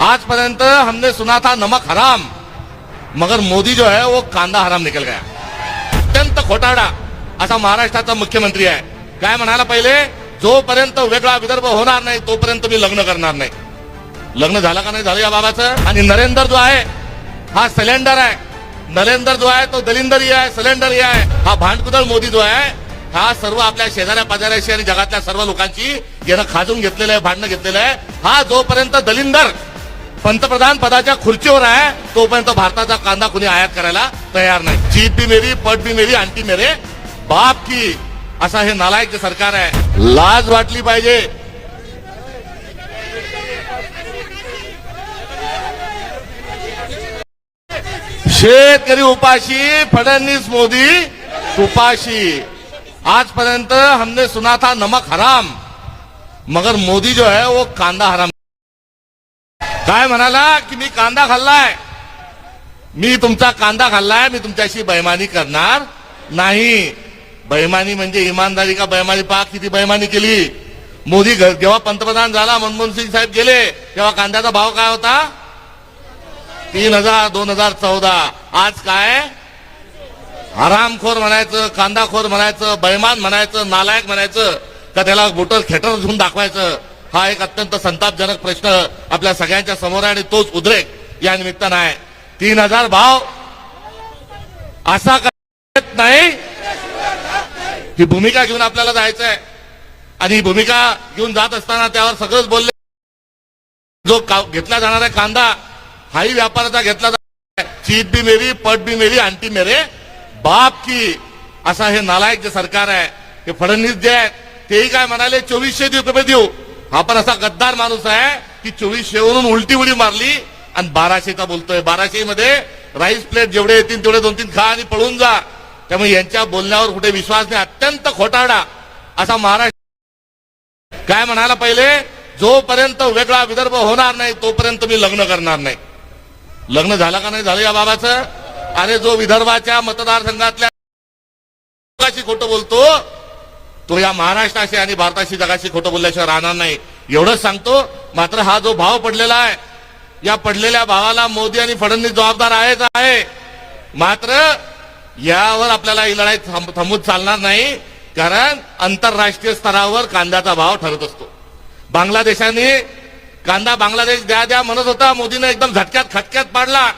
आज पर्यंत हमने सुना था नमक हराम, मगर मोदी जो है वो कांदा हराम निकल गया। अत्यंत खोटारडा असा महाराष्ट्राचा मुख्यमंत्री आहे। काय म्हणाला पहिले, जोपर्यंत वेगळा विदर्भ होणार नाही तोपर्यंत मी लग्न करणार नाही। लग्न झालं का नाही झालं या बाबाचं? आणि नरेंद्र जो आहे हा सिलेंडर आहे, नरेंद्र जो आहे तो दलिंदर ही आहे, सिलेंडर ही आहे। हा भांडकुदळ मोदी जो आहे हा सर्व आपल्या शेजाऱ्या पाजाऱ्याशी आणि जगातल्या सर्व लोकांची यानं खाजून घेतलेलं आहे, भांडणं घेतलेलं आहे। हा जोपर्यंत दलिंदर पंतप्रधान पदाच्या खुर्चीवर आहे तोपर्यंत भारताचा कांदा कुणी आयात करायला तयार नाही। जीत भी मेरी, पट भी मेरी, आंटी मेरे बाप की, असा हे नालायक जे सरकार आहे। लाज वाटली पाहिजे। शेतकरी उपाशी, फडणवीस मोदी तुपाशी। आज पर्यंत हमने सुना था नमक हराम, मगर मोदी जो है वो कांदा हराम। काय म्हणाला की मी कांदा खाल्लाय, मी तुमचा कांदा खाल्लाय, मी तुमच्याशी बेईमानी करणार नाही। बेईमानी म्हणजे इमानदारी का बेईमानी? पहा किती बेईमानी केली। मोदी जेव्हा पंतप्रधान झाला, मनमोहन सिंग साहेब गेले तेव्हा कांद्याचा भाव काय होता? 3000, 2014। आज काय? हरामखोर म्हणायचं, कांदाखोर म्हणायचं, बेईमान म्हणायचं, नालायक म्हणायचं का त्याला बोटल खेटर घेऊन दाखवायचं? हा एक अत्यंत संतापजनक प्रश्न आपल्या सगळ्यांच्या समोर आहे आणि तोच उद्रेक या निमित्तानं आहे। 3000 भाव असा करत नाही, ही भूमिका घेऊन आपल्याला जायचं आहे। आणि ही भूमिका घेऊन जात असताना त्यावर सगळंच बोलले। जो घेतला जाणार आहे कांदा हाही व्यापाराचा घेतला जाणार आहे। चीत भी मेरी, पट भी मेरी, आंटी मेरे बाप की, असा हे नालायक जे सरकार आहे। हे फडणवीस जे आहेत तेही काय म्हणाले, 2400 रुपये देऊ। हा पण असा गद्दार माणूस आहे की 2400 वरून उलटी उडी मारली आणि 1200चा बोलतोय। 1200 मध्ये राईस प्लेट जेवढे येतील तेवढे 2-3 खा आणि पळून जा। त्यामुळे यांच्या बोलण्यावर कुठे विश्वास नाही। अत्यंत खोटारडा असा महाराष्ट्र। काय म्हणाला पहिले, जोपर्यंत वेगळा विदर्भ होणार नाही तोपर्यंत मी लग्न करणार नाही। लग्न झालं का नाही झालं या बाबाचं? अरे जो विदर्भाच्या मतदारसंघातल्या लोकांशी खोटं बोलतो तो या महाराष्ट्राशी आणि भारताशी जगाशी खोटं बोलल्याशिवाय राहणार नाही, एवढंच सांगतो। मात्र हा जो भाव पडलेला आहे, या पडलेल्या भावाला मोदी आणि फडणवीस जबाबदार आहेच आहे। मात्र यावर आपल्याला ही लढाई थांबून चालणार नाही, कारण आंतरराष्ट्रीय स्तरावर कांद्याचा भाव ठरत असतो। बांगलादेशाने कांदा बांगलादेश द्या द्या म्हणत होता, मोदीने एकदम झटक्यात खटक्यात पाडला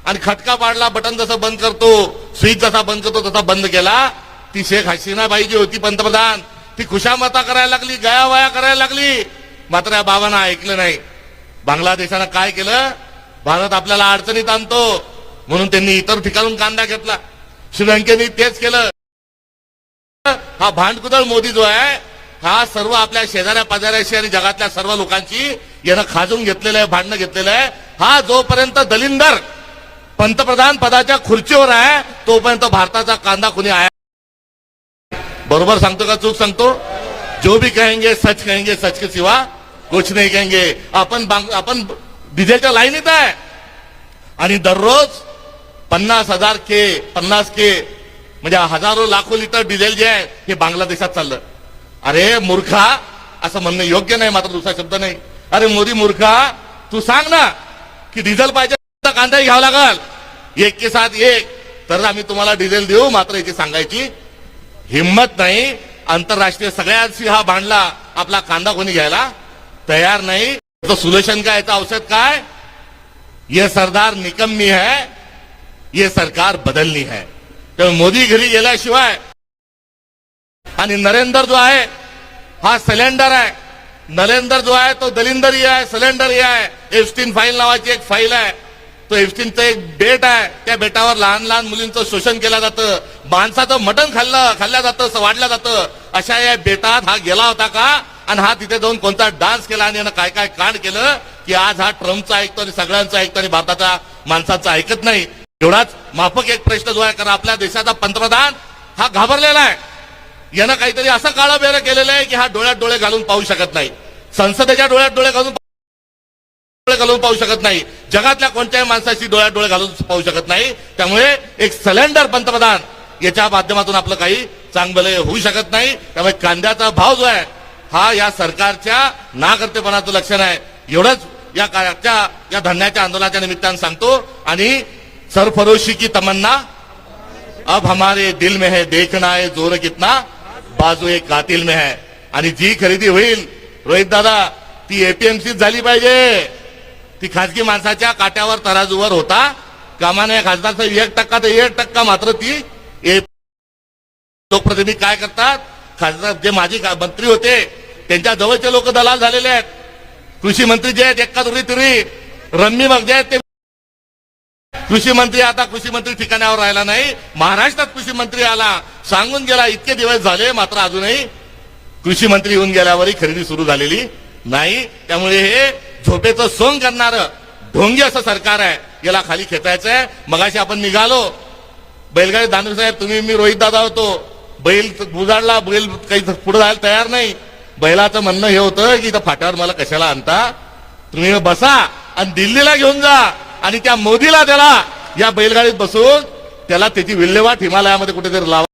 आणि खटका पाडला। बटन जसं बंद करतो, स्विच जसा बंद करतो तसा बंद केला। ती शेख हसीनाबाई जी होती पंतप्रधान, ती खुशामता करायला लागली, गयावया करायला लागली। मात्र या बाबांना ऐकलं नाही। बांगलादेशानं काय केलं, भारत आपल्याला अडचणीत आणतो म्हणून त्यांनी इतर ठिकाणून कांदा घेतला। श्रीलंकेने तेच केलं। हा भांडकुदळ मोदी जो आहे हा सर्व आपल्या शेजाऱ्या पाजाऱ्याशी आणि जगातल्या सर्व लोकांची यानं खाजून घेतलेलं आहे, भांडणं घेतलेलं आहे। हा जोपर्यंत दलिंदर पंतप्रधान पदाच्या खुर्चीवर आहे तोपर्यंत भारताचा कांदा कुणी आयात। बरोबर सांगतो का चूक सांगतो? जो भी कहेंगे सच कहेंगे, सच के सिवा कुछ नहीं कहेंगे। आपण डिझेलच्या लाईनीत आहे आणि दररोज 50,000 के 50 के म्हणजे हजारो लाखो लिटर डिझेल जे आहे हे बांगलादेशात चाललं। अरे मूर्खा, असं म्हणणं योग्य नाही, मात्र दुसरा शब्द नाही। अरे मोदी मूर्खा, तू सांग ना की डिझेल पाहिजे तर कांदाही घ्यावा लागल, 1 के साथ 1, तर आम्ही तुम्हाला डिझेल देऊ। मात्र याची सांगायची हिम्मत नाही। आंतरराष्ट्रीय सगळ्यांशी हा भांडला, आपला कांदा कोणी घ्यायला तयार नाही। तो सोल्युशन काय, याचं औषध काय? ये सरदार निकम्मी है, ये सरकार बदलनी है। तर मोदी घरी गेल्याशिवाय आणि नरेंद्र जो आहे हा सिलेंडर आहे, नरेंद्र जो आहे तो दलिंदर ही आहे, सिलेंडर ही आहे। एप्स्टीन फाईल नावाची एक फाईल आहे, तो एप्स्टीनचं एक बेट आहे। त्या बेटावर लहान लहान मुलींचं शोषण केलं जातं, माणसाचं मटण खाल्लं जातं, वाढलं जातं। अशा या बेटात हा गेला होता का? आणि हा तिथे जाऊन कोणता डान्स केला आणि काय काय कांड केलं की आज हा ट्रम्पचं ऐकतो आणि सगळ्यांचं ऐकतो आणि भारताच्या माणसाचं ऐकत नाही। एवढाच माफक एक प्रश्न जो आहे, कारण आपल्या देशाचा पंतप्रधान हा घाबरलेला आहे। यानं काहीतरी असं काळं बेरं केलेलं आहे की हा डोळ्यात डोळे घालून पाहू शकत नाही, संसदेच्या डोळ्यात डोळे घालून पाहू शकत नाही, जगातल्या कोणत्याही माणसाची डोळ्यात डोळे घालून पाहू शकत नाही। त्यामुळे एक सिलेंडर पंतप्रधान याच्या माध्यमातून आपलं काही चांगलं होऊ शकत नाही। त्यामुळे कांद्याचा भाव जो आहे हा या सरकारच्या नाकर्तेपणाचं लक्षण आहे। एवढंच या धरण्याच्या आंदोलनाच्या निमित्तानं सांगतो. आणि सरफरोशी की तमन्ना अब हमारे दिल में है, देखना है जोर कितना बाजू एक कातिल में है. आणि जी खरेदी होईल रोहित दादा ती एपीएमसीत झाली पाहिजे. ती खाजगी माणसाच्या काट्यावर तराजूवर होता कामा नये. खासदार साहेब 1% ते 1% मात्र ती लोकप्रतिनिधी काय करतात, खासदार जे माजी मंत्री होते त्यांच्या जवळचे लोक दलाल झालेले आहेत. कृषी मंत्री जे आहेत एका तुरी रम्मी मग जे आहेत ते कृषी मंत्री, आता कृषी मंत्री ठिकाणावर राहिला नाही. महाराष्ट्रात कृषी मंत्री आला, सांगून गेला इतके दिवस झाले, मात्र अजूनही कृषी मंत्री येऊन गेल्यावरही खरेदी सुरू झालेली नाही. त्यामुळे हे झोपेचं सोंग करणारं ढोंगी असं सरकार आहे, याला खाली खेचायचंय. मगाशी आपण निघालो बैलगाडी दानवे साहेब, तुम्ही मी रोहित दादा होतो. बैल बुजाडला, बैल काही पुढे जायला तयार नाही. बैलाचं म्हणणं हे होतं की इथं फाट्यावर मला कशाला आणता, तुम्ही बसा आणि दिल्लीला घेऊन जा आणि त्या मोदीला त्याला या बैलगाडीत बसून त्याला त्याची विल्हेवाट हिमालयामध्ये कुठेतरी लावा.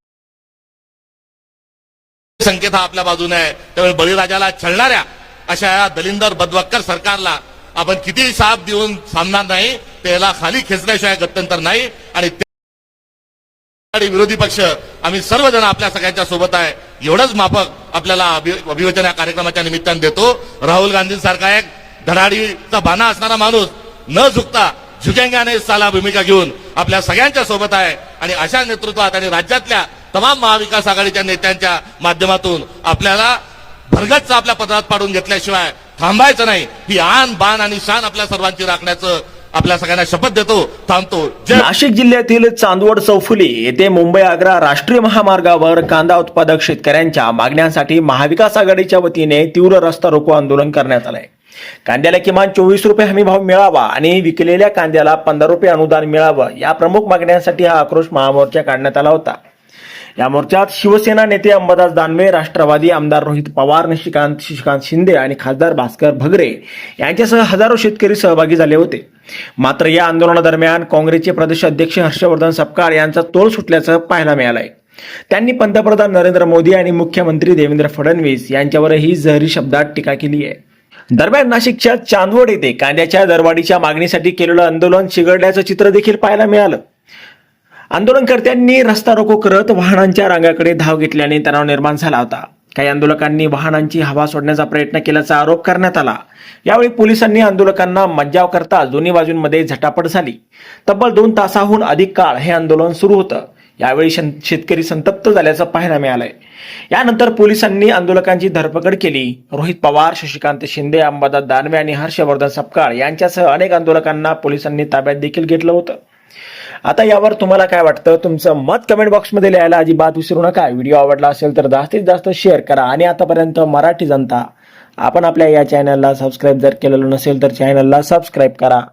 संकेत हा आपल्या बाजूने आहे. त्यामुळे बळीराजाला छळणाऱ्या अशा या दलिंदर बदवक्कर सरकारला आपण किती साथ देऊन थांबणार नाही, त्याला खाली खेचण्याशिवाय गत्यंतर नाही. आणि विरोधी पक्ष आम्ही सर्वजण आपल्या सगळ्यांच्या सोबत आहे, एवढंच माफक आपल्याला अभिवचन या कार्यक्रमाच्या निमित्तानं देतो. राहुल गांधींसारखा एक धडाडीचा बाणा असणारा माणूस न झुकता झुकेंगे साला भूमिका घेऊन आपल्या सगळ्यांच्या सोबत आहे. आणि अशा नेतृत्वात आणि राज्यातल्या तमाम महाविकास आघाडीच्या नेत्यांच्या माध्यमातून आपल्याला भरगतचा आपल्या पदरात पाडून घेतल्याशिवाय थांबायचं नाही. ही आन बाण आणि शान आपल्या सर्वांची राखण्याचं आपल्या सगळ्यांना शपथ देतो. थांबतो. नाशिक जिल्ह्यातील चांदवड चौफुली येथे मुंबई आग्रा राष्ट्रीय महामार्गावर कांदा उत्पादक शेतकऱ्यांच्या मागण्यांसाठी महाविकास आघाडीच्या वतीने तीव्र रस्ता रोको आंदोलन करण्यात आलंय. कांद्याला किमान 24 रुपये हमी भाव मिळावा आणि विकलेल्या कांद्याला 15 रुपये अनुदान मिळावं या प्रमुख मागण्यांसाठी हा आक्रोश महामोर्चा काढण्यात आला होता. या मोर्चात शिवसेना नेते अंबादास दानवे, राष्ट्रवादी आमदार रोहित पवार, शशिकांत शिंदे आणि खासदार भास्कर भगरे यांच्यासह हजारो शेतकरी सहभागी झाले होते. मात्र या आंदोलनादरम्यान काँग्रेसचे प्रदेश अध्यक्ष हर्षवर्धन सपकाळ यांचा तोल सुटल्याचं पाहायला मिळालंय. त्यांनी पंतप्रधान नरेंद्र मोदी आणि मुख्यमंत्री देवेंद्र फडणवीस यांच्यावरही जहरी शब्दात टीका केली आहे. दरम्यान नाशिकच्या चांदवड येथे कांद्याच्या दरवाढीच्या मागणीसाठी केलेलं आंदोलन चिघळल्याचं चित्र देखील पाहायला मिळालं. आंदोलनकर्त्यांनी रस्ता रोको करत वाहनांच्या रांगाकडे धाव घेतल्याने तणाव निर्माण झाला होता. काही आंदोलकांनी वाहनांची हवा सोडण्याचा प्रयत्न केल्याचा आरोप करण्यात आला. यावेळी पोलिसांनी आंदोलकांना मज्जाव करता दोन्ही बाजूंमध्ये झटापट झाली. तब्बल 2 तासाहून अधिक काळ हे आंदोलन सुरू होतं. यावेळी शेतकरी संतप्त झाल्याचं पाहायला मिळालंय. यानंतर पोलिसांनी आंदोलकांची धरपकड केली. रोहित पवार, शशिकांत शिंदे, अंबादास दानवे आणि हर्षवर्धन सपकाळ यांच्यासह अनेक आंदोलकांना पोलिसांनी ताब्यात देखील घेतलं होतं. आता यावर तुम्हाला काय वाटतं, तुमचं मत कमेंट बॉक्समध्ये लिहायला अजिबात विसरू नका. व्हिडिओ आवडला असेल तर जास्तीत जास्त शेअर करा. आणि आतापर्यंत मराठी जनता आपण आपल्या या चॅनलला सबस्क्राईब जर केलेलं नसेल तर चॅनलला सबस्क्राईब करा.